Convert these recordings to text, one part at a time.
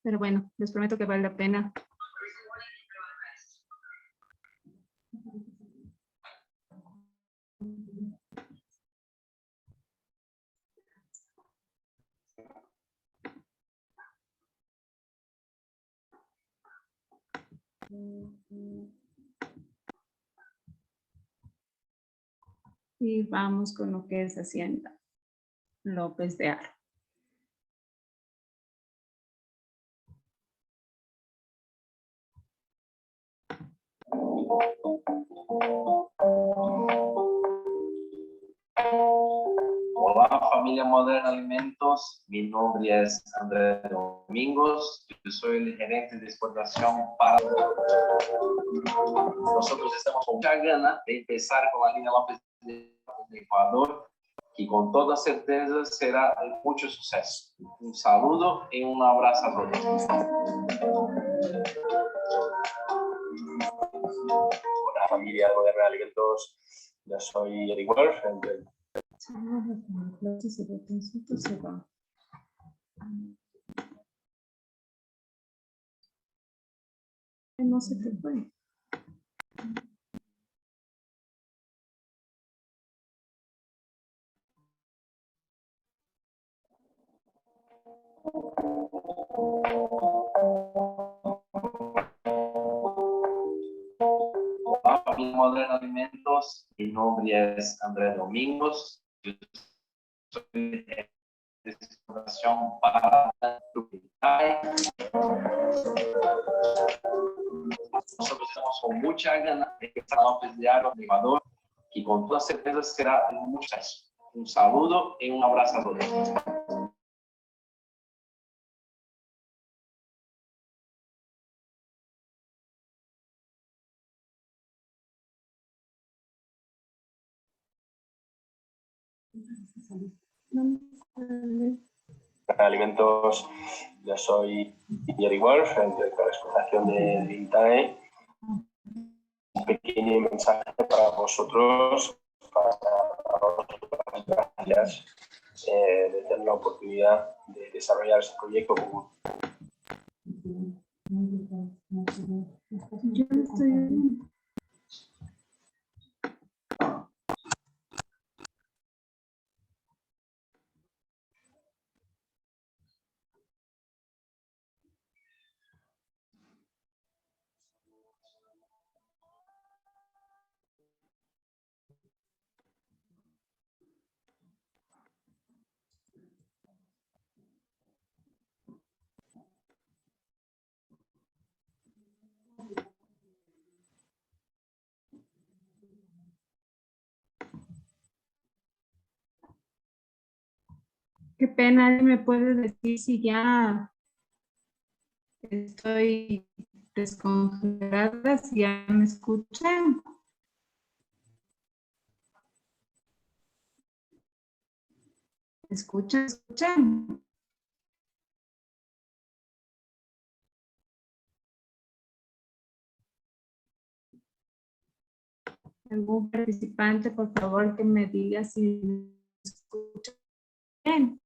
Pero bueno, les prometo que vale la pena. Y vamos con lo que es Hacienda López de Haro. Hola familia Moderna Alimentos, mi nombre es Andrés Domingos, yo soy el gerente de exportación para... Nosotros estamos con mucha ganas de empezar con la línea López de Ecuador, que con toda certeza será de mucho suceso. Un saludo y un abrazo a todos. Hola familia Moderna Alimentos, yo soy Eric Wolf, No se te fue. Hola familia Moderna Alimentos, mi nombre es Andrés Domingos, yo soy el gerente de exportación para nosotros estamos con mucha ganas de empezar a López de Haro en Ecuador, y con toda certeza será un mucho suceso. Un saludo y un abrazo a todos. Alimentos, yo soy Eric Wolf, el director de exportación de Intae. Un pequeño mensaje para vosotros, gracias de tener la oportunidad de desarrollar este proyecto común. Yo estoy... Qué pena, ¿me puedes decir si ya estoy descongelada, si ya me escuchan? ¿Me escuchan? ¿Escuchan? ¿Algún participante, por favor, que me diga si me escuchan bien?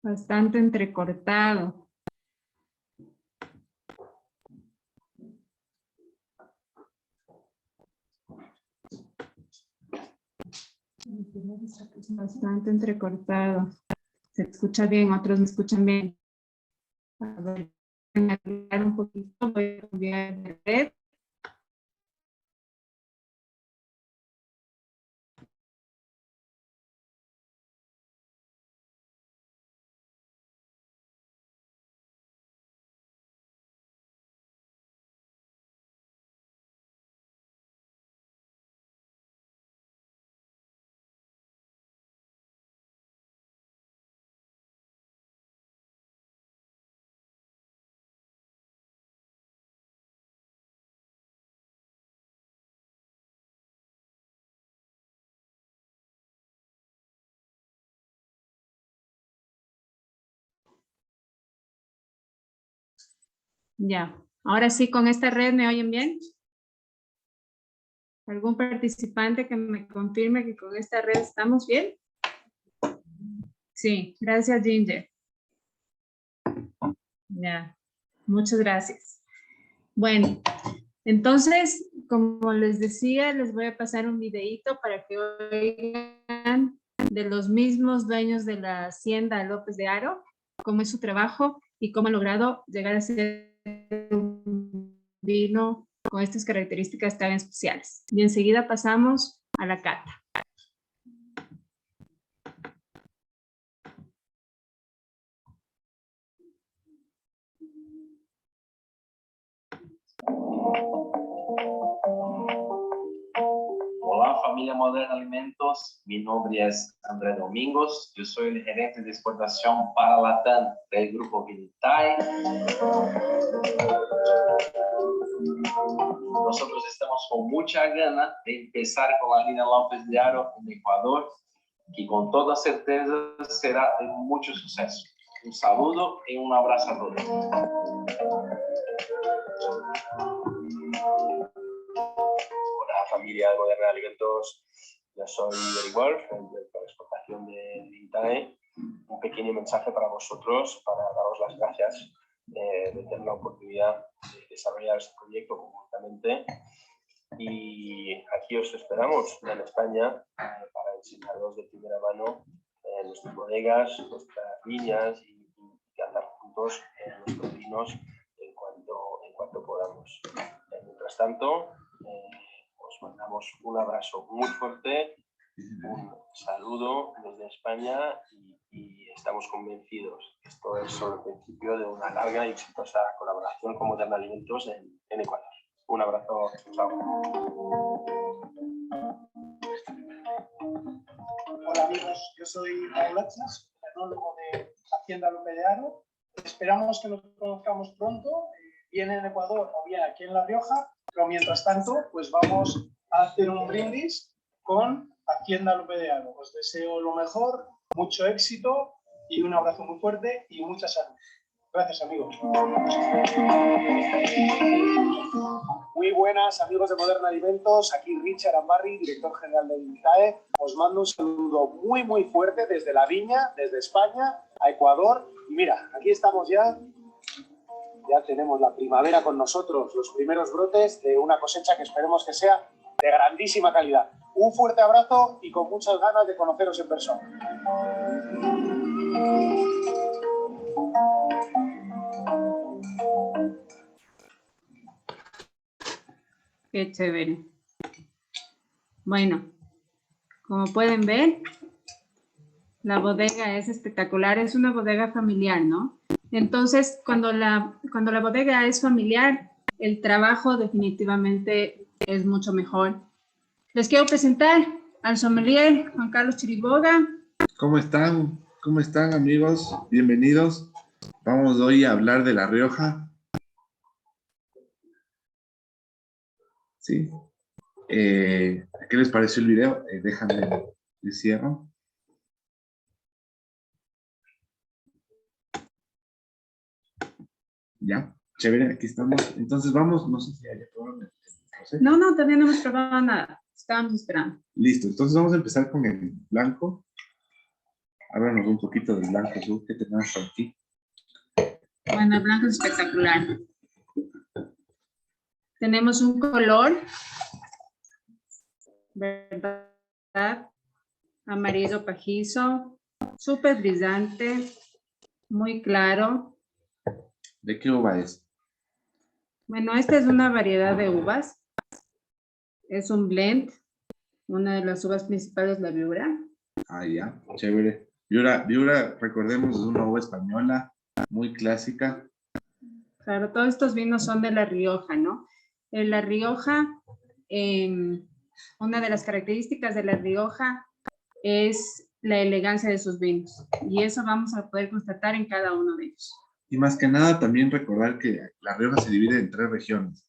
Bastante entrecortado. Bastante entrecortado. Se escucha bien, otros me escuchan bien. A ver, voy a cambiar un poquito, voy a cambiar de red. Ya, ahora sí, con esta red, ¿me oyen bien? ¿Algún participante que me confirme que con esta red estamos bien? Sí, gracias, Ginger. Ya, muchas gracias. Bueno, entonces, como les decía, les voy a pasar un videíto para que oigan de los mismos dueños de la hacienda López de Haro, cómo es su trabajo y cómo han logrado llegar a ser un vino con estas características tan especiales. Y enseguida pasamos a la cata. Hola familia Moderna Alimentos, mi nombre es André Domingos, yo soy el gerente de exportación para Latam del grupo Vinitae. Nosotros estamos con mucha gana de empezar con la línea López de Haro en Ecuador, que con toda certeza será de mucho suceso. Un saludo y un abrazo a todos. Hola familia de Moderna Alimentos, yo soy Eric Wolf, el director de exportación de Vinitae. Un pequeño mensaje para vosotros, para daros las gracias de tener la oportunidad de desarrollar este proyecto conjuntamente. Y aquí os esperamos en España para enseñaros de primera mano nuestras bodegas, nuestras viñas y andar juntos en nuestros vinos en cuanto podamos. Mientras tanto, os mandamos un abrazo muy fuerte, un saludo desde España y estamos convencidos que esto es solo el principio de una larga y exitosa colaboración con Moderna Alimentos en Ecuador. Un abrazo, chao. Hola amigos, yo soy Raúl Hachas, enólogo de Hacienda López de Haro. Esperamos que nos conozcamos pronto, bien en Ecuador o bien aquí en La Rioja, pero mientras tanto, pues vamos a hacer un brindis con Hacienda López de Haro. Os deseo lo mejor, mucho éxito y un abrazo muy fuerte y mucha salud. Gracias, amigos. Muy buenas, amigos de Moderna Alimentos. Aquí Richard Ambarri, director general de Vinitae. Os mando un saludo muy, muy fuerte desde la viña, desde España a Ecuador. Y mira, aquí estamos ya. Ya tenemos la primavera con nosotros, los primeros brotes de una cosecha que esperemos que sea de grandísima calidad. Un fuerte abrazo y con muchas ganas de conoceros en persona. Qué chévere. Bueno, como pueden ver, la bodega es espectacular, es una bodega familiar, ¿no? Entonces, cuando la bodega es familiar, el trabajo definitivamente es mucho mejor. Les quiero presentar al sommelier Juan Carlos Chiriboga. ¿Cómo están? ¿Cómo están, amigos? Bienvenidos. Vamos hoy a hablar de La Rioja. ¿Sí? ¿Qué les pareció el video? Déjame, les cierro. Ya, chévere, aquí estamos. Entonces vamos, no sé si haya problema. No, todavía no hemos probado nada. Estábamos esperando. Listo, entonces vamos a empezar con el blanco. Háblanos un poquito del blanco, ¿qué tenemos por aquí? Bueno, el blanco es espectacular. Tenemos un color, ¿verdad? Amarillo pajizo, súper brillante, muy claro. ¿De qué uva es? Bueno, esta es una variedad de uvas. Es un blend. Una de las uvas principales es la Viura. Ah, ya, chévere. Viura, recordemos, es una uva española, muy clásica. Claro, todos estos vinos son de La Rioja, ¿no? En La Rioja, una de las características de La Rioja es la elegancia de sus vinos. Y eso vamos a poder constatar en cada uno de ellos. Y más que nada, también recordar que La Rioja se divide en 3 regiones.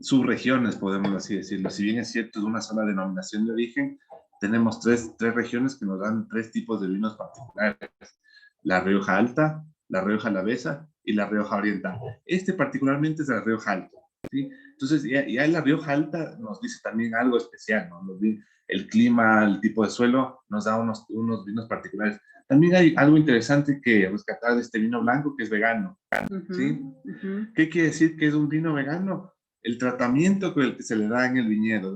Subregiones, podemos así decirlo. Si bien es cierto, es una sola denominación de origen, tenemos tres regiones que nos dan 3 tipos de vinos particulares. La Rioja Alta, la Rioja Alavesa y la Rioja Oriental. Este particularmente es la Rioja Alta, ¿sí? Entonces, ya en la Rioja Alta nos dice también algo especial, ¿no? El clima, el tipo de suelo, nos da unos vinos particulares. También hay algo interesante que rescatar de este vino blanco, que es vegano, ¿sí? ¿Qué quiere decir que es un vino vegano? El tratamiento que se le da en el viñedo,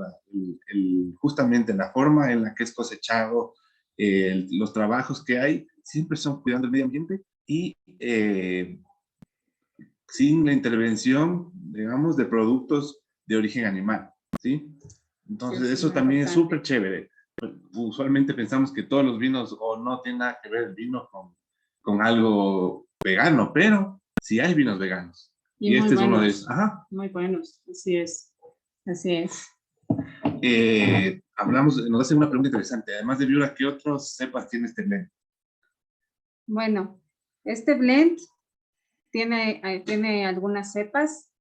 justamente la forma en la que es cosechado, los trabajos que hay, siempre son cuidando el medio ambiente y sin la intervención, digamos, de productos de origen animal, ¿sí? Entonces, Sí, eso muy también es importante. súper chévere. Usualmente pensamos que todos los vinos o no tienen nada que ver el vino con algo vegano, pero sí hay vinos veganos. Y Y muy este es uno de buenos, esos. Ajá. muy buenos, así es, así es. Nos hace una pregunta interesante. Además de Viura, ¿qué otros cepas tiene este blend? Bueno, este blend tiene algunas cepas,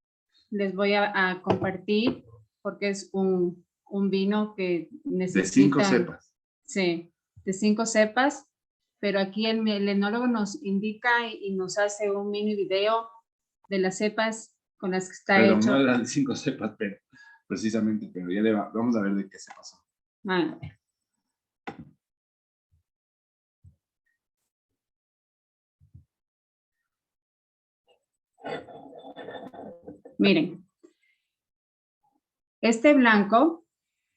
les voy a compartir porque es un vino que De 5 necesita, cepas. sí, de 5 cepas, pero aquí el enólogo nos indica y nos hace un mini video de las cepas con las que está Perdón, hecho. no eran 5 cepas, pero precisamente, pero ya vamos a ver de qué se pasó. Ah, miren, este blanco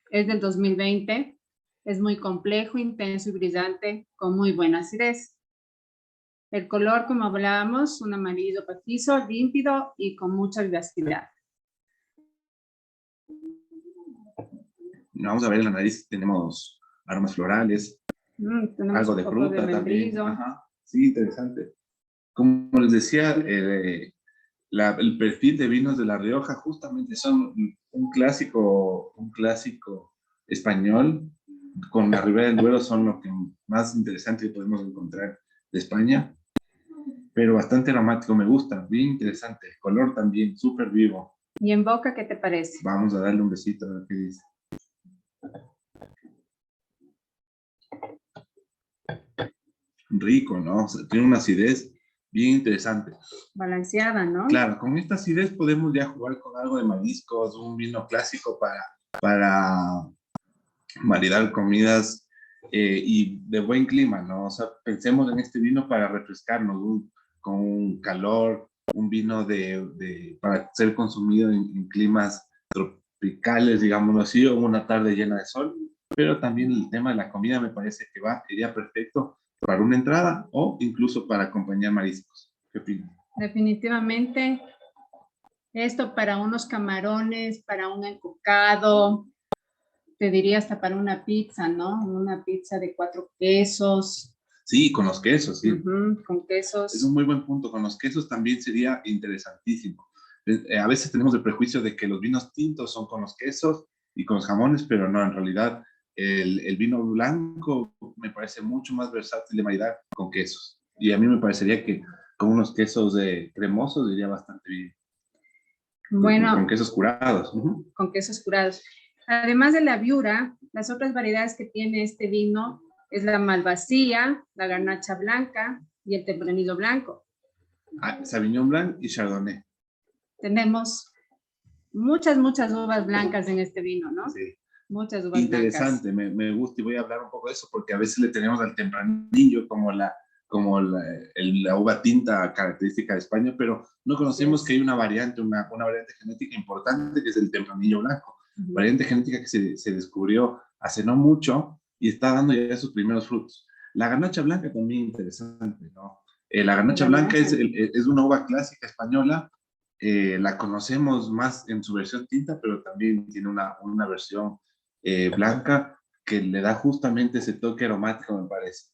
es del 2020, es muy complejo, intenso y brillante, con muy buena acidez. El color, como hablábamos, un amarillo pajizo, límpido y con mucha vivacidad. Vamos a ver en la nariz, tenemos aromas florales, Tenemos algo un de poco de fruta también. membrillo. Ajá. Sí, interesante. Como les decía, el perfil de vinos de La Rioja justamente son un clásico español, con la Ribera del Duero son lo que más interesante que podemos encontrar de España, pero bastante aromático, me gusta, bien interesante, el color también, súper vivo. ¿Y en boca qué te parece? Vamos a darle un besito a ver qué dice. Rico, ¿no? O sea, tiene una acidez bien interesante. Balanceada, ¿no? Claro, con esta acidez podemos ya jugar con algo de mariscos, un vino clásico para maridar comidas y de buen clima, ¿no? O sea, pensemos en este vino para refrescarnos con un calor, un vino para ser consumido en climas tropicales, digámoslo así, o una tarde llena de sol, pero también el tema de la comida me parece que iría perfecto para una entrada o incluso para acompañar mariscos. ¿Qué opinas? Definitivamente, esto para unos camarones, para un encocado, te diría hasta para una pizza, ¿no? Una pizza de 4 quesos. Sí, con los quesos, sí. Con quesos. Es un muy buen punto. Con los quesos también sería interesantísimo. A veces tenemos el prejuicio de que los vinos tintos son con los quesos y con los jamones, pero no, en realidad el vino blanco me parece mucho más versátil de maridar con quesos. Y a mí me parecería que con unos quesos cremosos iría bastante bien. Bueno, con quesos curados. Con quesos curados. Además de la viura, las otras variedades que tiene este vino es la malvasía, la garnacha blanca y el tempranillo blanco. Sauvignon Blanc y Chardonnay. Tenemos muchas uvas blancas en este vino, ¿no? Sí. Muchas uvas interesante, blancas. me gusta y voy a hablar un poco de eso porque a veces le tenemos al tempranillo como la uva tinta característica de España, pero no conocemos que hay una variante genética importante que es el tempranillo blanco. Variante genética que se descubrió hace no mucho y está dando ya sus primeros frutos. La garnacha blanca también interesante, ¿no? La garnacha blanca es una uva clásica española, la conocemos más en su versión tinta, pero también tiene una versión blanca que le da justamente ese toque aromático, me parece.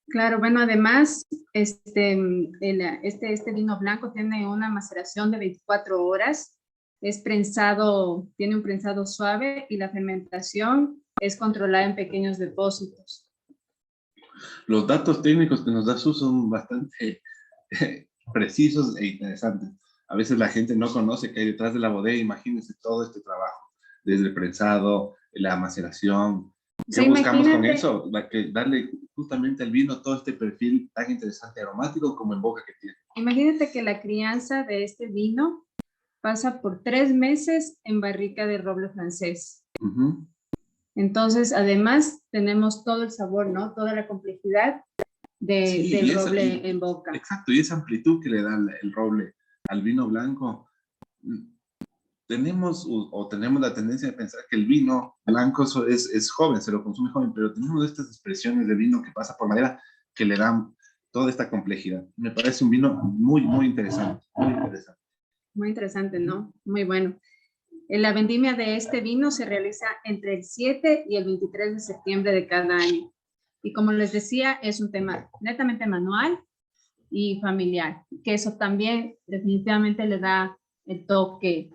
Claro, bueno, además, este vino blanco tiene una maceración de 24 horas, es prensado, tiene un prensado suave y la fermentación es controlada en pequeños depósitos. Los datos técnicos que nos da Sus son bastante precisos e interesantes. A veces la gente no conoce que hay detrás de la bodega, imagínense todo este trabajo, desde el prensado, la maceración. ¿Qué buscamos con eso? Darle justamente al vino todo este perfil tan interesante aromático como en boca que tiene. Imagínate que la crianza de este vino pasa por 3 meses en barrica de roble francés. Ujú. Entonces, además, tenemos todo el sabor, ¿no? Toda la complejidad Sí, del y esa- roble y- en boca. Exacto, y esa amplitud que le da el roble al vino blanco. Tenemos la tendencia de pensar que el vino blanco es joven, se lo consume joven, pero tenemos estas expresiones de vino que pasa por madera que le dan toda esta complejidad. Me parece un vino muy, muy interesante, muy interesante. Muy interesante, ¿no? Muy bueno. La vendimia de este vino se realiza entre el 7 y el 23 de septiembre de cada año. Y como les decía, es un tema netamente manual y familiar, que eso también definitivamente le da el toque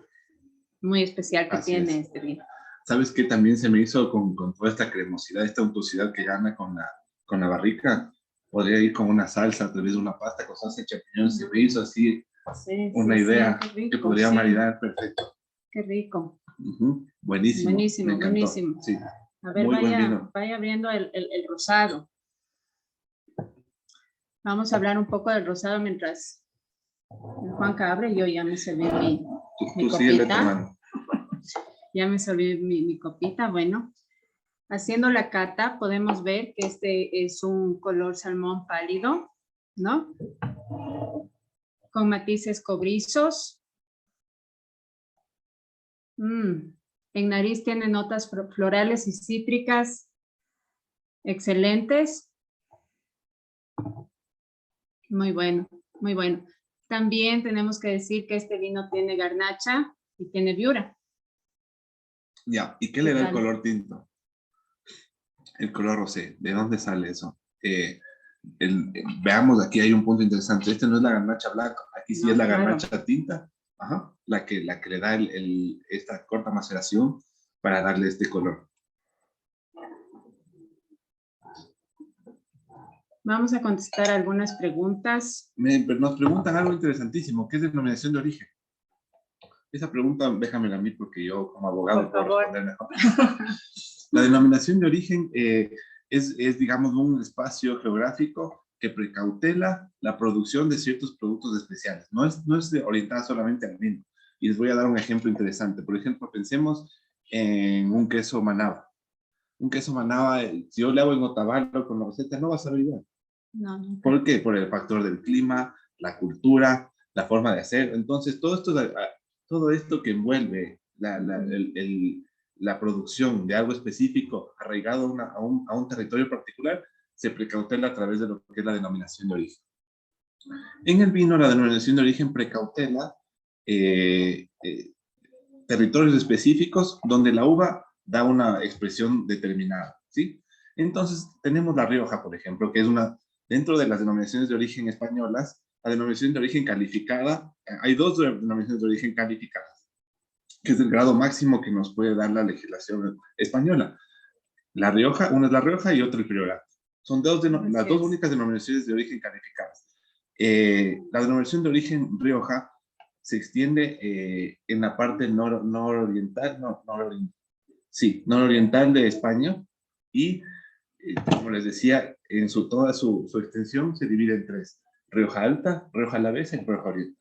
muy especial que Así tiene es. este vino. ¿Sabes qué también se me hizo con toda esta cremosidad, esta untuosidad que gana con la barrica? Podría ir con una salsa a través de una pasta con salsa de champiñones. Se me hizo así Sí, una sí, idea sí, qué rico, que podría sí. maridar perfecto. Qué rico. Ujú. Buenísimo. Buenísimo, Me encantó. buenísimo. Sí, A ver, muy buen vino. vaya abriendo el rosado. Vamos a hablar un poco del rosado mientras el Juanca abre. Yo ya me serví mi Tú síguele copita. tomando. Ya me serví mi copita. Bueno, haciendo la cata podemos ver que este es un color salmón pálido, ¿no? Con matices cobrizos. En nariz tiene notas florales y cítricas excelentes. Muy bueno, muy bueno. También tenemos que decir que este vino tiene garnacha y tiene viura. Ya, ¿y qué le da el Tal. color tinto? El color rosé. ¿De dónde sale eso? Veamos, aquí hay un punto interesante. Este no es la garnacha blanca, aquí sí No, es la claro. garnacha tinta, ajá, la que le da esta corta maceración para darle este color. Vamos a contestar algunas preguntas. Pero nos preguntan algo interesantísimo, ¿qué es denominación de origen? Esa pregunta déjamela a mí porque yo como abogado Por puedo favor. responder mejor. La denominación de origen es, digamos, un espacio geográfico que precautela la producción de ciertos productos especiales. No es orientada solamente al vino. Y les voy a dar un ejemplo interesante. Por ejemplo, pensemos en un queso manaba. Un queso manaba, si yo le hago en Otavalo con la receta, no va a saber igual. No, no. ¿Por qué? Por el factor del clima, la cultura, la forma de hacer. Entonces, todo esto que envuelve la producción de algo específico arraigado a un territorio particular, se precautela a través de lo que es la denominación de origen. En el vino, la denominación de origen precautela territorios específicos donde la uva da una expresión determinada, ¿sí? Entonces, tenemos La Rioja, por ejemplo, que es dentro de las denominaciones de origen españolas, la denominación de origen calificada, hay dos denominaciones de origen calificadas, que es el grado máximo que nos puede dar la legislación española. La Rioja, una es La Rioja y otra el Priorato. Son las dos únicas denominaciones de origen calificadas. La denominación de origen Rioja se extiende en la parte nororiental de España y, como les decía, en toda su extensión se divide en tres: Rioja Alta, Rioja Alavesa y Rioja Oriental.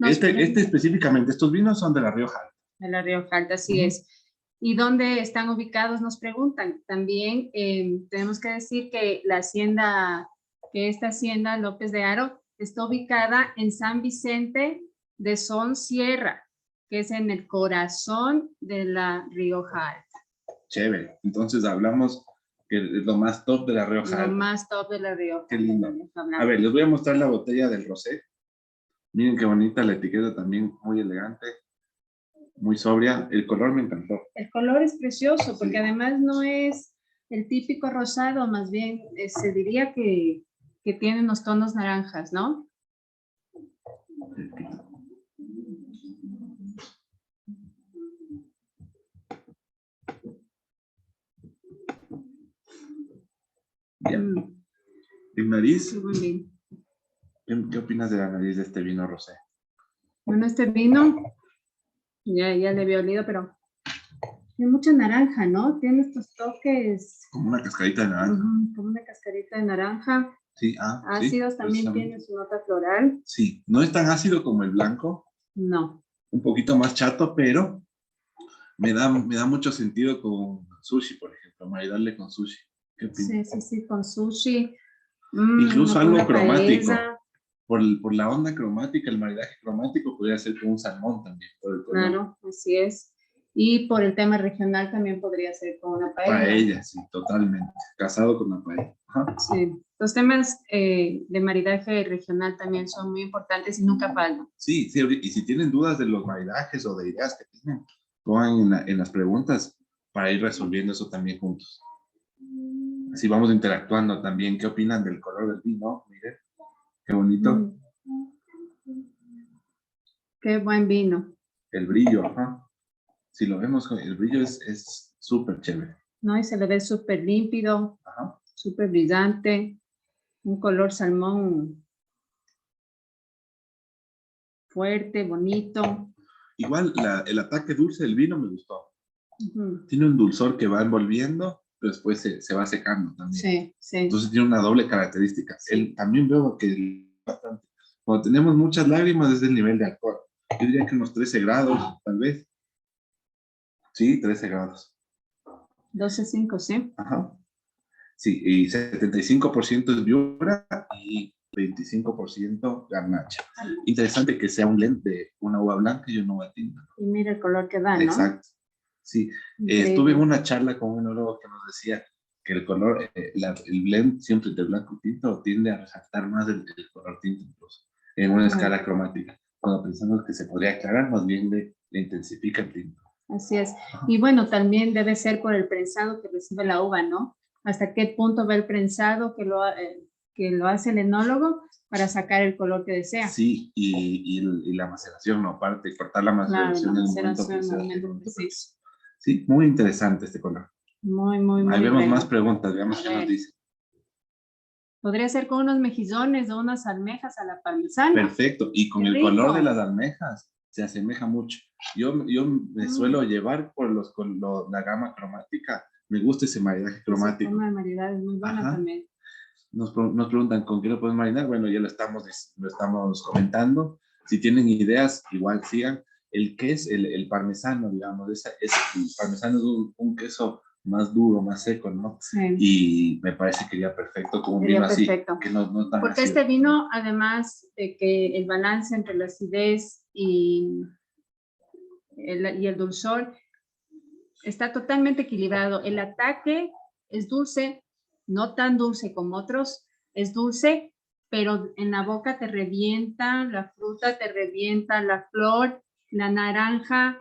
Específicamente, estos vinos son de la Rioja Alta. De la Rioja Alta, así es. ¿Y dónde están ubicados? Nos preguntan. También tenemos que decir que esta hacienda López de Haro está ubicada en San Vicente de Son Sierra, que es en el corazón de la Rioja Alta. Chévere. Entonces hablamos que es lo más top de la Rioja Alta. Lo más top de la Rioja. Qué lindo. A ver, les voy a mostrar la botella del rosé. Miren qué bonita la etiqueta también, muy elegante, muy sobria. El color me encantó. El color es precioso porque además no es el típico rosado, más bien se diría que tiene unos tonos naranjas, ¿no? Ya. ¿En nariz? Sí, ¿Qué opinas de la nariz de este vino rosé? Bueno, este vino, ya le había olido, pero tiene mucha naranja, ¿no? Tiene estos toques. Como una cascarita de naranja. Como una cascarita de naranja. Sí, Ácidos sí, también tiene su nota floral. Sí, no es tan ácido como el blanco. No. un poquito más chato, pero me da mucho sentido con sushi, por ejemplo, maridarle con sushi. ¿Qué opinas? Sí, sí, sí, con sushi. Incluso o con algo una cromático. paella. Por la onda cromática, el maridaje cromático podría ser con un salmón también, por el color. Claro, así es. Y por el tema regional también podría ser con una paella. Paella, sí, totalmente. Casado con la paella. Ajá. Sí. Los temas de maridaje regional también son muy importantes y nunca faltan. Sí, sí, y si tienen dudas de los maridajes o de ideas que tienen, pongan en las preguntas para ir resolviendo eso también juntos. Así vamos interactuando también. ¿Qué opinan del color del vino? Miren, qué bonito. Qué buen vino. El brillo, ajá. Si lo vemos, el brillo es súper chévere. ¿No? Y se le ve súper límpido, Ajá. súper brillante. Un color salmón fuerte, bonito. Igual el ataque dulce del vino me gustó. Tiene un dulzor que va envolviendo, pero después se va secando también. Sí, sí. Entonces tiene una doble característica. Sí. También veo que bastante. Cuando tenemos muchas lágrimas es el nivel de alcohol. Yo diría que unos 13 grados, tal vez. Sí, 13 grados. 12.5, sí. Ajá. Sí, y 75% es viura y 25% garnacha. Interesante que sea un blend de una uva blanca y una uva tinta. Y mira el color que da, ¿no? Exacto. Sí, estuve en una charla con un enólogo que nos decía que el color, el blend siempre de blanco y tinto tiende a resaltar más el color tinto incluso, en una escala cromática. Cuando pensamos que se podría aclarar, más bien le intensifica el tinto. Así es. Y bueno, también debe ser por el prensado que recibe la uva, ¿no? Hasta qué punto va el prensado que lo hace el enólogo para sacar el color que desea. Sí, y la maceración, ¿no? Aparte, cortar la maceración Claro, en el momento preciso. preciso. Sí, muy interesante este color. Muy, muy, muy Ahí vemos bueno. más preguntas, veamos qué nos dice. Podría ser con unos mejillones o unas almejas a la parmesana. Perfecto, y con Qué el rico. color de las almejas se asemeja mucho. Yo me suelo llevar por la gama cromática. Me gusta ese maridaje cromático. Esa forma de maridar es muy buena también. Nos preguntan con qué lo puedes marinar. Bueno, ya lo estamos comentando. Si tienen ideas, igual sigan. El queso, el parmesano, digamos, el parmesano es un queso más duro, más seco, ¿no? Sí. Y me parece que iría perfecto con un vino así, que no tan porque ácido. este vino, además de que el balance entre la acidez y el dulzor está totalmente equilibrado. El ataque es dulce, no tan dulce como otros, es dulce, pero en la boca te revienta, la fruta te revienta, la flor, la naranja,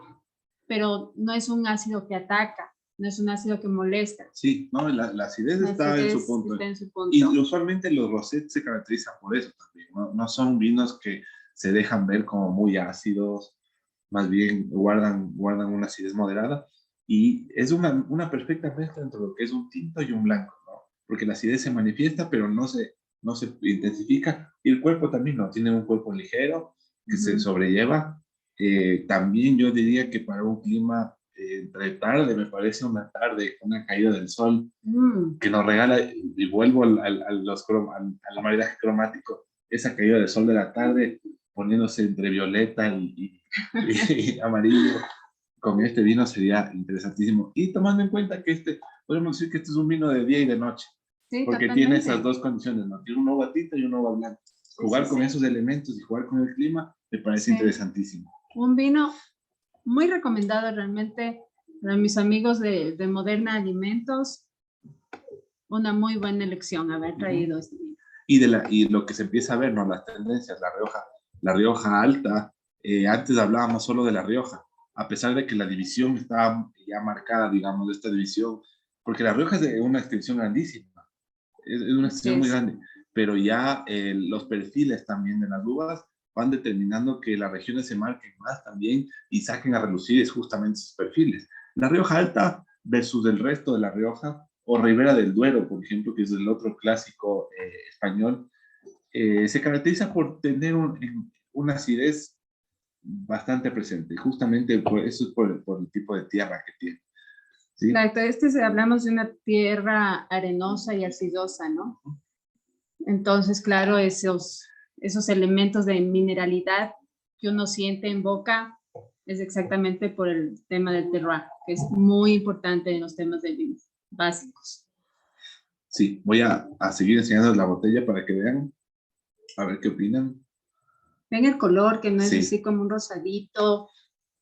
pero no es un ácido que ataca. No es un ácido que molesta. Sí, no, la acidez está en su punto. Está en su punto. Y usualmente los rosés se caracterizan por eso también. No son vinos que se dejan ver como muy ácidos, más bien guardan una acidez moderada. Y es una perfecta mezcla entre lo que es un tinto y un blanco, ¿no? Porque la acidez se manifiesta, pero no se intensifica. Y el cuerpo también, ¿no? Tiene un cuerpo ligero que se sobrelleva. También yo diría que para un clima entre tarde, me parece una tarde, una caída del sol, que nos regala, y vuelvo al maridaje cromático, esa caída del sol de la tarde, poniéndose entre violeta y amarillo, con este vino sería interesantísimo. Y tomando en cuenta que podemos decir que este es un vino de día y de noche, sí, porque totalmente. tiene esas dos condiciones, ¿no? Tiene una uva tinta y una uva blanca. Jugar con esos elementos y jugar con el clima me parece interesantísimo. Un vino muy recomendado realmente para mis amigos de Moderna Alimentos. Una muy buena elección haber traído este vino. Y lo que se empieza a ver, ¿no? Las tendencias, la Rioja alta. Antes hablábamos solo de La Rioja, a pesar de que la división estaba ya marcada, digamos, de esta división, porque La Rioja es de una extensión grandísima, es una extensión muy grande, pero ya los perfiles también de las uvas van determinando que las regiones se marquen más también y saquen a relucir justamente esos perfiles. La Rioja Alta versus el resto de La Rioja, o Ribera del Duero, por ejemplo, que es el otro clásico español, se caracteriza por tener una acidez bastante presente, justamente eso es por el tipo de tierra que tiene. ¿Sí? Claro, hablamos de una tierra arenosa y arcillosa, ¿no? Entonces, claro, esos elementos de mineralidad que uno siente en boca es exactamente por el tema del terroir, que es muy importante en los temas de vino básicos. Sí, voy a seguir enseñando la botella para que vean, a ver qué opinan. Ven el color, que no es Sí. así como un rosadito,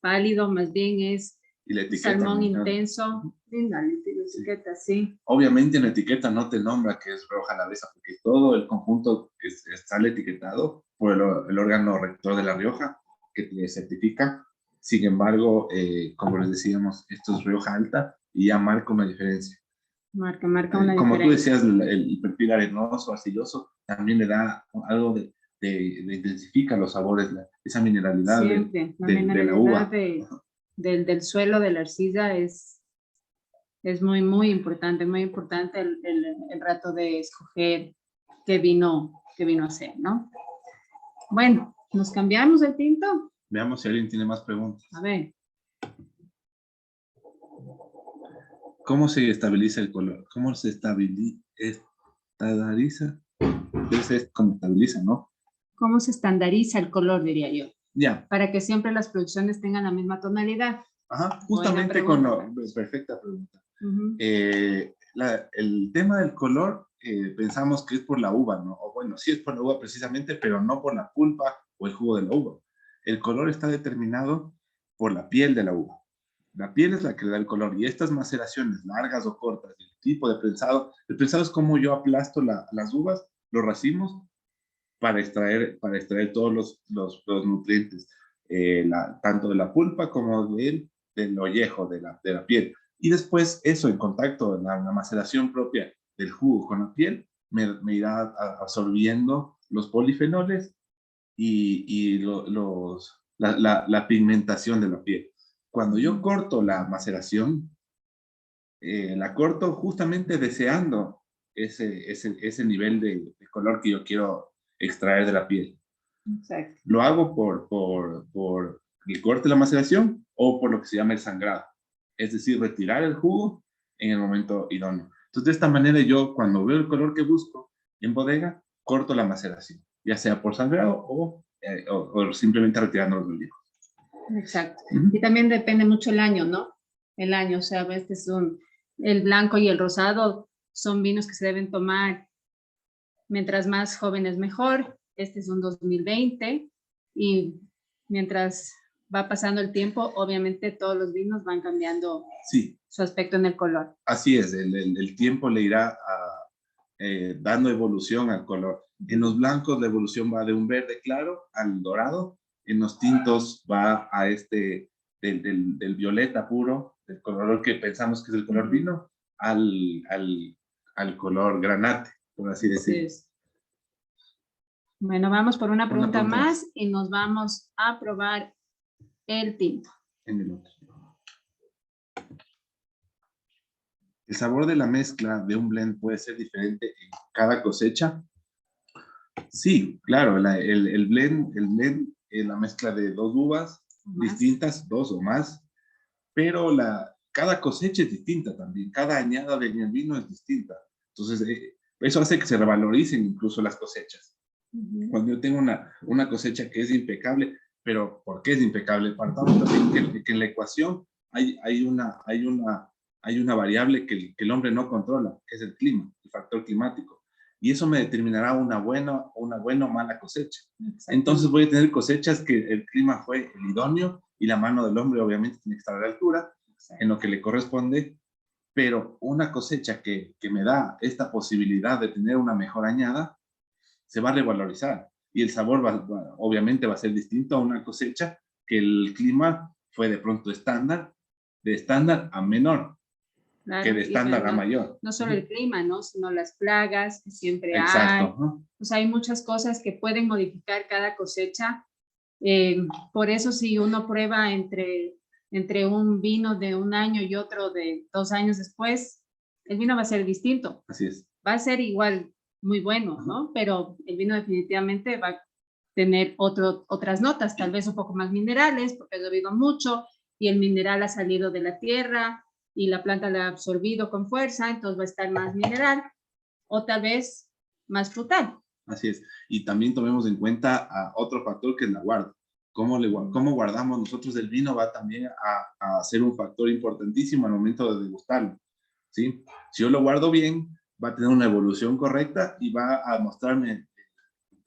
pálido, más bien es Y la etiqueta. salmón me encanta. intenso. Venga, la etiqueta, sí. Obviamente en la etiqueta no te nombra que es Rioja Alavesa, porque todo el conjunto está etiquetado por el órgano rector de La Rioja, que te certifica. Sin embargo, como les decíamos, esto es Rioja Alta y ya marca una diferencia. Marca una Como tú diferencia. decías, el perfil arenoso, arcilloso, también le da algo de intensifica los sabores, esa mineralidad Siempre, la de la mineralidad uva. del suelo, de la arcilla es muy importante el rato de escoger qué vino hacer, ¿no? Bueno, ¿nos cambiamos el tinto? Veamos si alguien tiene más preguntas. A ver. ¿Cómo se estabiliza el color? ¿Cómo se estabiliza? Es como estabiliza, ¿no? ¿Cómo se estandariza el color, diría yo? Ya. Para que siempre las producciones tengan la misma tonalidad. Ajá, Buena justamente pregunta. perfecta pregunta. Ujú. El tema del color, pensamos que es por la uva, ¿no? O bueno, sí es por la uva precisamente, pero no por la pulpa o el jugo de la uva. El color está determinado por la piel de la uva. La piel es la que le da el color, y estas maceraciones largas o cortas, el tipo de prensado, el prensado es como yo aplasto las uvas, los racimos, para extraer todos los nutrientes, tanto de la pulpa como del ollejo de la piel. Y después eso en contacto, la maceración propia del jugo con la piel, me irá absorbiendo los polifenoles y la pigmentación de la piel. Cuando yo corto la maceración, la corto justamente deseando ese nivel de color que yo quiero extraer de la piel. Exacto. Lo hago por el corte de la maceración o por lo que se llama el sangrado. Es decir, retirar el jugo en el momento idóneo. Entonces, de esta manera yo, cuando veo el color que busco en bodega, corto la maceración, ya sea por sangrado o simplemente retirando los olivos. Exacto. Y también depende mucho el año, ¿no? El año, o sea, el blanco y el rosado son vinos que se deben tomar mientras más jóvenes mejor. Este es un 2020 y mientras va pasando el tiempo, obviamente todos los vinos van cambiando Sí, su aspecto en el color. así es, el tiempo le irá dando evolución al color. En los blancos la evolución va de un verde claro al dorado, en los tintos va a del violeta puro, del color que pensamos que es el color vino, al color granate, por así decirlo. Entonces, bueno, vamos por una pregunta pregunta más y nos vamos a probar el tinto. En el otro. ¿El sabor de la mezcla de un blend puede ser diferente en cada cosecha? Sí, claro, el blend es la mezcla de dos uvas distintas, dos o más, pero cada cosecha es distinta también, cada añada de vino es distinta. Entonces, eso hace que se revaloricen incluso las cosechas. Cuando yo tengo una cosecha que es impecable, pero ¿por qué es impecable? Partamos también que en la ecuación hay una variable que el hombre no controla, que es el clima, el factor climático. Y eso me determinará una buena o mala cosecha. Entonces voy a tener cosechas que el clima fue el idóneo y la mano del hombre obviamente tiene que estar a la altura en lo que le corresponde, pero una cosecha que me da esta posibilidad de tener una mejor añada, se va a revalorizar y el sabor obviamente va a ser distinto a una cosecha que el clima fue de pronto de estándar a menor. Claro, que de estándar a mayor. No solo el clima, ¿no? Sino las plagas que siempre Exacto, hay. ¿no? O sea, hay muchas cosas que pueden modificar cada cosecha. Por eso si uno prueba entre un vino de un año y otro de 2 años después, el vino va a ser distinto. Así es. Va a ser igual muy bueno, ¿no? Pero el vino definitivamente va a tener otras notas, tal vez un poco más minerales, porque ha llovido mucho y el mineral ha salido de la tierra y la planta la ha absorbido con fuerza, entonces va a estar más mineral, o tal vez más frutal. Así es. Y también tomemos en cuenta otro factor que es la guarda. cómo guardamos nosotros el vino va también a ser un factor importantísimo al momento de degustarlo, ¿sí? Si yo lo guardo bien, va a tener una evolución correcta y va a mostrarme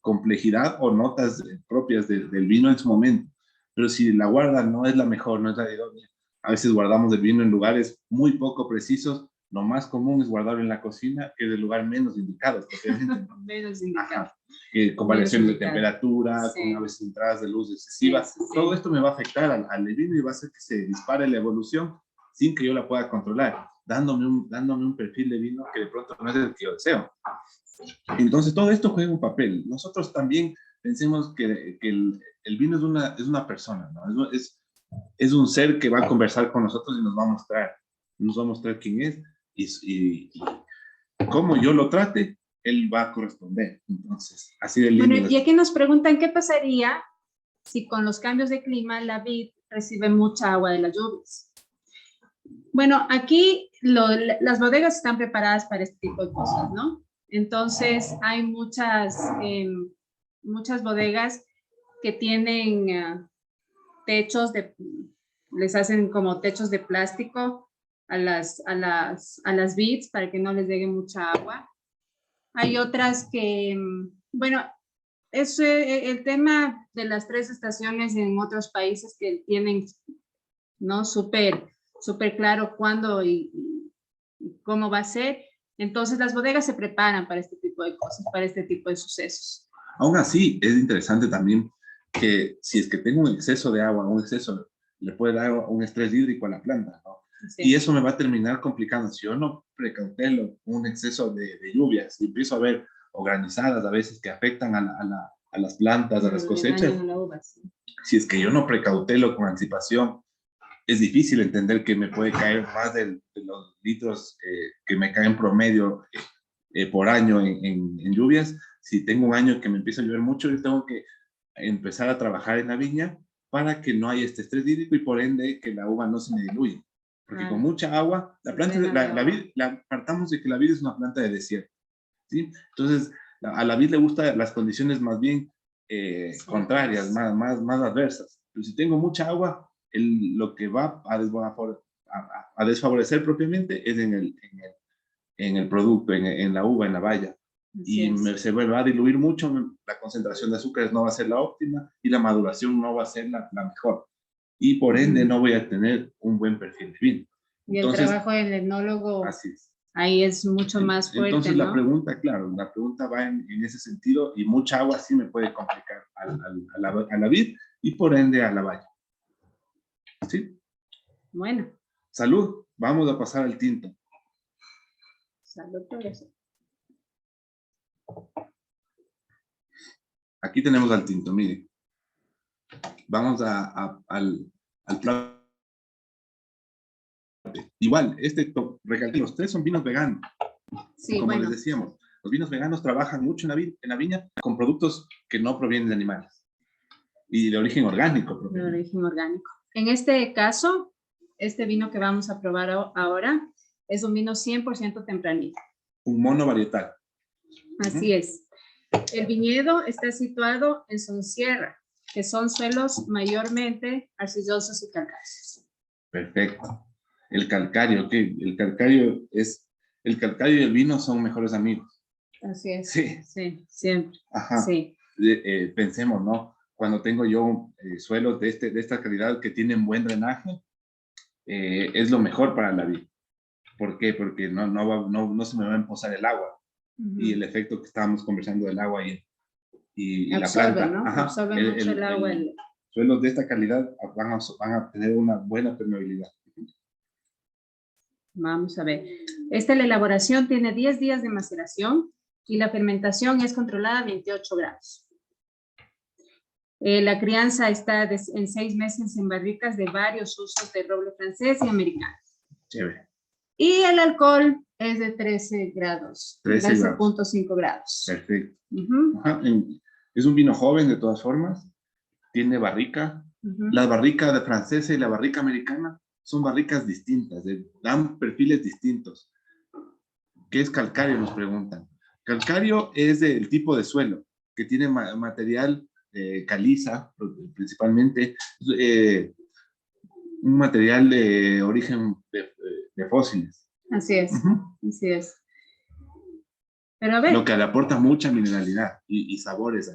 complejidad o notas propias del vino en su momento. Pero si la guarda no es la mejor, no es la idónea, a veces guardamos el vino en lugares muy poco precisos. Lo más común es guardarlo en la cocina, que es el lugar menos indicado, obviamente. Menos indicado. Con variaciones de indicado. temperatura, Sí. con a veces entradas de luz excesivas. Sí, sí, sí. Todo esto me va a afectar al vino y va a hacer que se dispare la evolución sin que yo la pueda controlar, dándome un perfil de vino que de pronto no es el que yo deseo. Entonces, todo esto juega un papel. Nosotros también pensemos que el vino es una persona, ¿no? Es un ser que va a conversar con nosotros y nos va a mostrar quién es y cómo yo lo trate, él va a corresponder. Entonces, así de lindo. Bueno, y aquí nos preguntan qué pasaría si con los cambios de clima la vid recibe mucha agua de las lluvias. Bueno, aquí las bodegas están preparadas para este tipo de cosas, ¿no? Entonces, hay muchas bodegas que tienen techos les hacen como techos de plástico a las vids para que no les llegue mucha agua. Hay otras que, bueno, el tema de las 3 estaciones en otros países que tienen, ¿no? Súper claro cuándo y cómo va a ser. Entonces las bodegas se preparan para este tipo de cosas, para este tipo de sucesos. Aún así, es interesante también que si es que tengo un exceso de agua, le puede dar un estrés hídrico a la planta, ¿no? Sí. Y eso me va a terminar complicando. Si yo no precautelo un exceso de lluvias y empiezo a ver o granizadas a veces que afectan a las plantas, a las cosechas, la uva, sí. Si es que yo no precautelo con anticipación, es difícil entender que me puede caer más de los litros que me caen promedio por año en lluvias. Si tengo un año que me empieza a llover mucho, yo tengo que empezar a trabajar en la viña para que no haya este estrés hídrico y por ende que la uva no se me diluya. Porque con mucha agua, la planta, partamos de que la vid es una planta de desierto, ¿sí? Entonces, a la vid le gustan las condiciones más bien contrarias, más adversas. Pero si tengo mucha agua, lo que va a desfavorecer propiamente es en el producto, en la uva, en la baya. Se va a diluir mucho, la concentración de azúcares no va a ser la óptima y la maduración no va a ser la mejor. Y por ende no voy a tener un buen perfil de vino. Y entonces, el trabajo del enólogo ahí es mucho más fuerte, entonces, ¿no? la pregunta va en ese sentido y mucha agua sí me puede complicar a la vid y por ende a la valla. ¿Sí? Bueno. Salud. Vamos a pasar al tinto. Salud por eso. Aquí tenemos al tinto, mire. Vamos al plato. Igual, recalqué, los 3 son vinos veganos. Sí, como les decíamos, los vinos veganos trabajan mucho en la viña con productos que no provienen de animales y de origen orgánico. De origen orgánico. En este caso, este vino que vamos a probar ahora es un vino 100% tempranillo. Un monovarietal. Así es. El viñedo está situado en Sonsierra, que son suelos mayormente arcillosos y calcáreos. Perfecto. El calcario, ¿qué? El calcario y el vino son mejores amigos. Así es. Sí, siempre. Ajá. Sí. Pensemos, ¿no? Cuando tengo yo suelos de esta calidad que tienen buen drenaje, es lo mejor para la vid. ¿Por qué? Porque no se me va a empozar el agua. Y el efecto que estábamos conversando del agua y la planta. ¿No? Ajá, absorbe mucho el agua. Suelos de esta calidad van a tener una buena permeabilidad. Vamos a ver. La elaboración tiene 10 días de maceración y la fermentación es controlada a 28 grados. La crianza está en 6 meses en barricas de varios usos de roble francés y americano. Chévere. Y el alcohol es de 13 grados. 13.5 grados. Perfecto. Ajá. Es un vino joven de todas formas. Tiene barrica. La barrica de francesa y la barrica americana son barricas distintas, dan perfiles distintos. ¿Qué es calcario? Nos preguntan. Calcario es del tipo de suelo, que tiene material caliza, principalmente, un material de origen de fósiles. Así es, Ujú. así es. Pero a ver, Lo que le aporta mucha mineralidad y sabores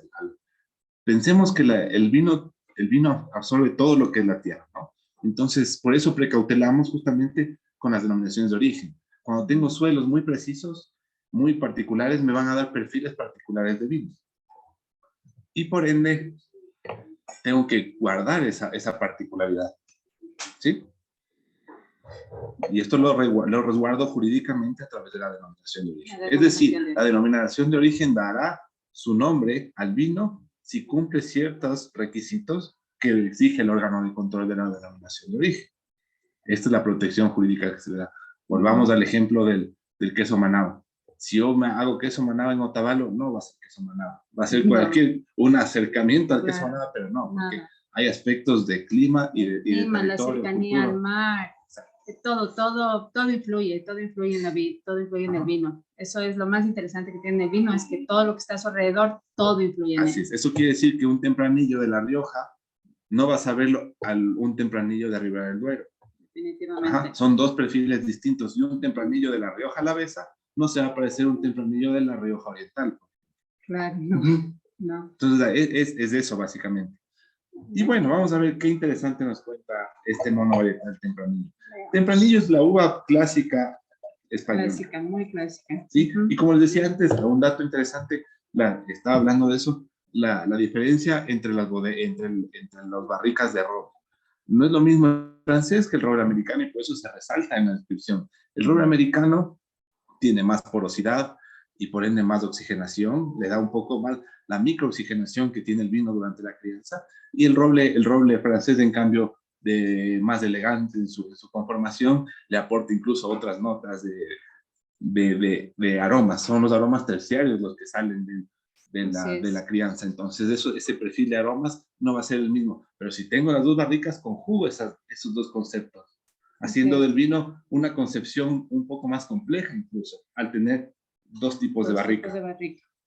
pensemos que el vino absorbe todo lo que es la tierra, ¿no? Entonces, por eso precautelamos justamente con las denominaciones de origen. Cuando tengo suelos muy precisos, muy particulares, me van a dar perfiles particulares de vinos. Y por ende, tengo que guardar esa particularidad, ¿sí? Y esto lo resguardo jurídicamente a través de la denominación de origen. Es decir, la denominación de origen dará su nombre al vino si cumple ciertos requisitos que exige el órgano de control de la denominación de origen. Esta es la protección jurídica que se le da. Volvamos al ejemplo del queso Manaba. Si yo me hago queso Manaba en Otavalo, no va a ser queso Manaba. Va a ser un acercamiento al queso Manaba, pero no, porque hay aspectos de clima y de clima, la territorio, cercanía cultura. al mar, todo influye en la vida, todo influye en el vino. Eso es lo más interesante que tiene el vino, es que todo lo que está a su alrededor, todo influye en él. Así es. Eso quiere decir que un tempranillo de La Rioja no vas a verlo un tempranillo de Ribera del Duero. Definitivamente. Ajá, son dos perfiles distintos. Y un tempranillo de La Rioja Alavesa no se va a parecer un tempranillo de La Rioja Oriental. Claro, no. No. Entonces, es eso básicamente. Y bueno, vamos a ver qué interesante nos cuenta este monovariedad tempranillo. Tempranillo es la uva clásica española. Clásica, muy clásica. ¿Sí? Y como les decía antes, un dato interesante, estaba hablando de eso, la diferencia entre las barricas de roble. No es lo mismo el francés que el roble americano y por eso se resalta en la descripción. El roble americano tiene más porosidad y por ende más oxigenación, le da un poco más la microoxigenación que tiene el vino durante la crianza, y el roble francés, en cambio, más elegante en su conformación, le aporta incluso otras notas de aromas. Son los aromas terciarios los que salen de la crianza. Entonces, ese perfil de aromas no va a ser el mismo. Pero si tengo las dos barricas, conjugo esos dos conceptos, haciendo del vino una concepción un poco más compleja incluso, al tener dos tipos de barrica.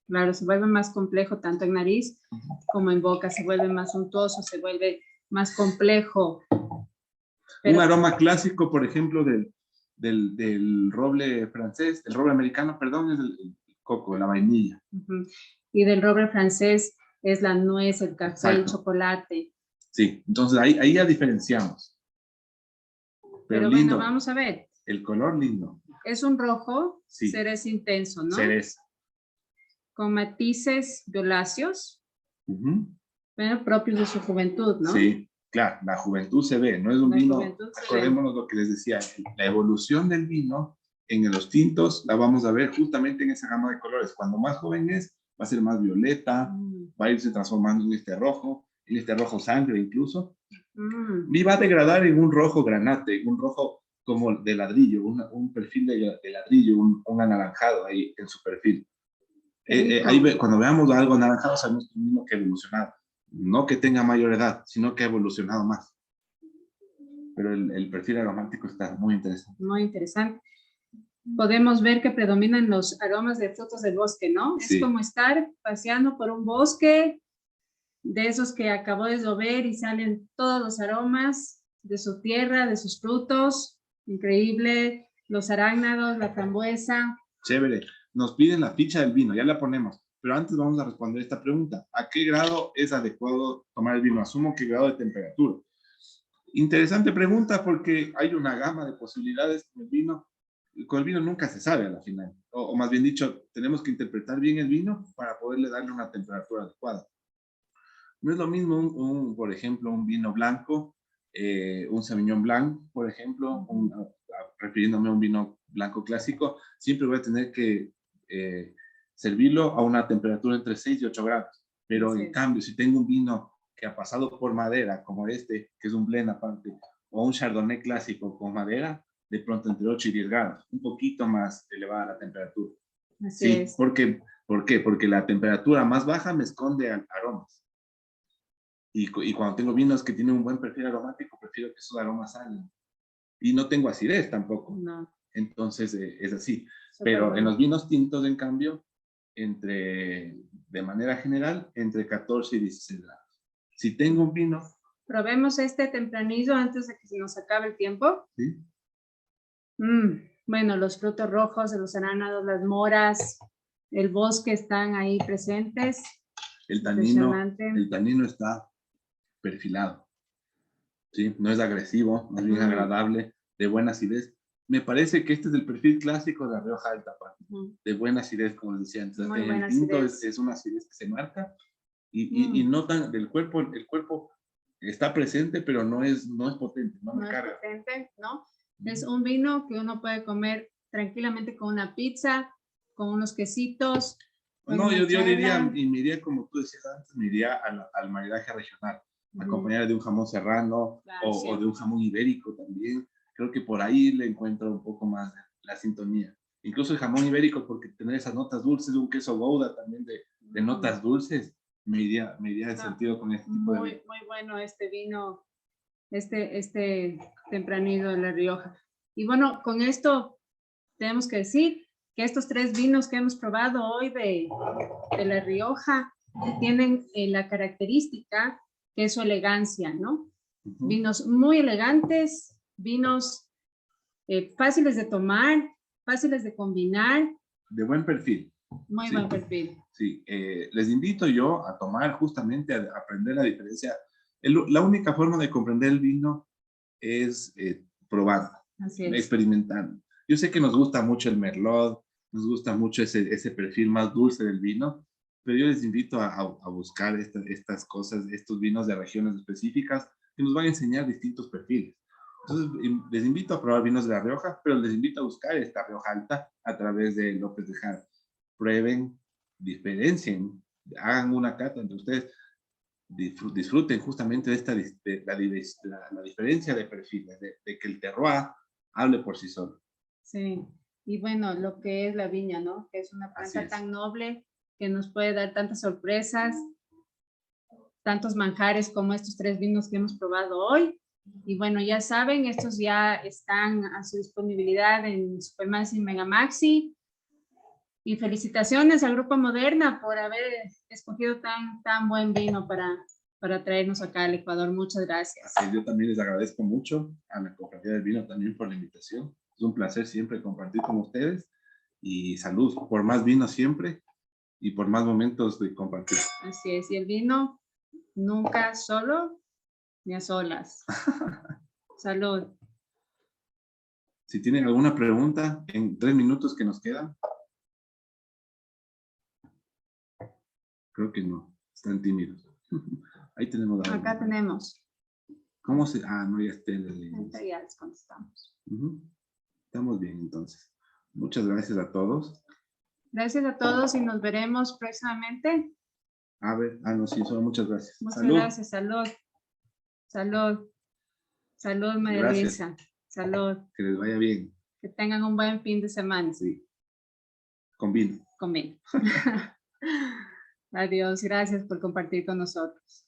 Claro, se vuelve más complejo tanto en nariz como en boca, se vuelve más untuoso, se vuelve más complejo. Un aroma clásico, por ejemplo, del roble francés, el roble americano, perdón, es el coco, la vainilla. Y del roble francés es la nuez, el café, el chocolate. Sí, entonces ahí ya diferenciamos. Pero lindo. Bueno, vamos a ver. El color lindo. Es un rojo, sí. Cereza intenso, ¿no? Cereza. Con matices violáceos, pero propios de su juventud, ¿no? Sí, claro, la juventud se ve, no es un vino, acordémonos lo que les decía, la evolución del vino en los tintos la vamos a ver justamente en esa gama de colores. Cuando más joven es, va a ser más violeta, va a irse transformando en este rojo sangre incluso, y va a degradar en un rojo granate, en un rojo como de ladrillo, un perfil de ladrillo, un anaranjado ahí en su perfil. Cuando veamos algo anaranjado, sabemos que es un vino que ha evolucionado. No que tenga mayor edad, sino que ha evolucionado más. Pero el perfil aromático está muy interesante. Muy interesante. Podemos ver que predominan los aromas de frutos del bosque, ¿no? Sí. Es como estar paseando por un bosque de esos que acabó de llover y salen todos los aromas de su tierra, de sus frutos. Increíble. Los arácnidos, la frambuesa. Chévere. Nos piden la ficha del vino, ya la ponemos. Pero antes vamos a responder esta pregunta. ¿A qué grado es adecuado tomar el vino? Asumo qué grado de temperatura. Interesante pregunta porque hay una gama de posibilidades con el vino. Con el vino nunca se sabe a la final. O más bien dicho, tenemos que interpretar bien el vino para poderle darle una temperatura adecuada. No es lo mismo, por ejemplo, un vino blanco, un Sauvignon Blanc, por ejemplo, refiriéndome a un vino blanco clásico, siempre voy a tener que servirlo a una temperatura entre 6 y 8 grados. Pero en cambio, si tengo un vino que ha pasado por madera, como este, que es un blend aparte, o un Chardonnay clásico con madera, de pronto entre 8 y 10 grados, un poquito más elevada la temperatura. Así es. ¿Por qué? Porque la temperatura más baja me esconde aromas. Y cuando tengo vinos que tienen un buen perfil aromático, prefiero que esos aromas salgan. Y no tengo acidez tampoco. No. Entonces es así. Pero en los vinos tintos, en cambio, de manera general, entre 14 y 16 grados. Si tengo un vino, Probemos este tempranillo antes de que se nos acabe el tiempo. ¿sí? Bueno, los frutos rojos, los arándanos, las moras, el bosque están ahí presentes. El tanino Impresionante. está perfilado, ¿sí? No es agresivo, más bien agradable, de buena acidez. Me parece que este es el perfil clásico de la Rioja Alta, de buena acidez, como les decía antes. Muy El buena tinto acidez. es una acidez que se marca y notan del cuerpo, el cuerpo está presente, pero no es potente, no me carga. Es potente, ¿no? Es un vino que uno puede comer tranquilamente con una pizza, con unos quesitos. No, yo diría, y me iría, como tú decías antes, me iría al maridaje regional, acompañar de un jamón serrano, Claro, o de un jamón ibérico también. Creo que por ahí le encuentro un poco más la sintonía. Incluso el jamón ibérico, porque tener esas notas dulces de un queso Gouda también de notas dulces, me iría en sentido con este tipo de vino. Muy bueno este vino, este tempranillo de La Rioja. Y bueno, con esto tenemos que decir que estos 3 vinos que hemos probado hoy de La Rioja tienen la característica que es su elegancia, ¿no? Vinos muy elegantes, vinos fáciles de tomar, fáciles de combinar. De buen perfil. Muy buen perfil. Sí, les invito yo a tomar justamente, a aprender la diferencia. La única forma de comprender el vino es probando, experimentando. Yo sé que nos gusta mucho el Merlot, nos gusta mucho ese perfil más dulce del vino, pero yo les invito a buscar estas cosas, estos vinos de regiones específicas que nos van a enseñar distintos perfiles. Entonces, les invito a probar vinos de La Rioja, pero les invito a buscar esta Rioja Alta a través de López de Jara. Prueben, diferencien, hagan una cata entre ustedes, disfruten justamente de la diferencia de perfiles, de que el terroir hable por sí solo. Sí, y bueno, lo que es la viña, ¿no? Que es una planta tan noble que nos puede dar tantas sorpresas, tantos manjares como estos 3 vinos que hemos probado hoy. Y bueno, ya saben, estos ya están a su disponibilidad en Supermaxi y Megamaxi. Y felicitaciones al Grupo Moderna por haber escogido tan buen vino para traernos acá al Ecuador. Muchas gracias. Yo también les agradezco mucho a la Cofradía del Vino también por la invitación. Es un placer siempre compartir con ustedes y salud por más vino siempre y por más momentos de compartir. Así es, y el vino nunca solo ni a solas. Salud. Si tienen alguna pregunta en 3 minutos que nos quedan. Creo que no, están tímidos. Ahí tenemos algo. Acá tenemos. ¿Cómo se...? No, ya está. Ya les contestamos. Estamos bien, entonces. Muchas gracias a todos. Gracias a todos y nos veremos próximamente. No, sí, solo muchas gracias. Muchas gracias, salud. Salud. Salud, María Luisa. Salud. Que les vaya bien. Que tengan un buen fin de semana. Sí. Con vino. Con vino. Adiós, gracias por compartir con nosotros.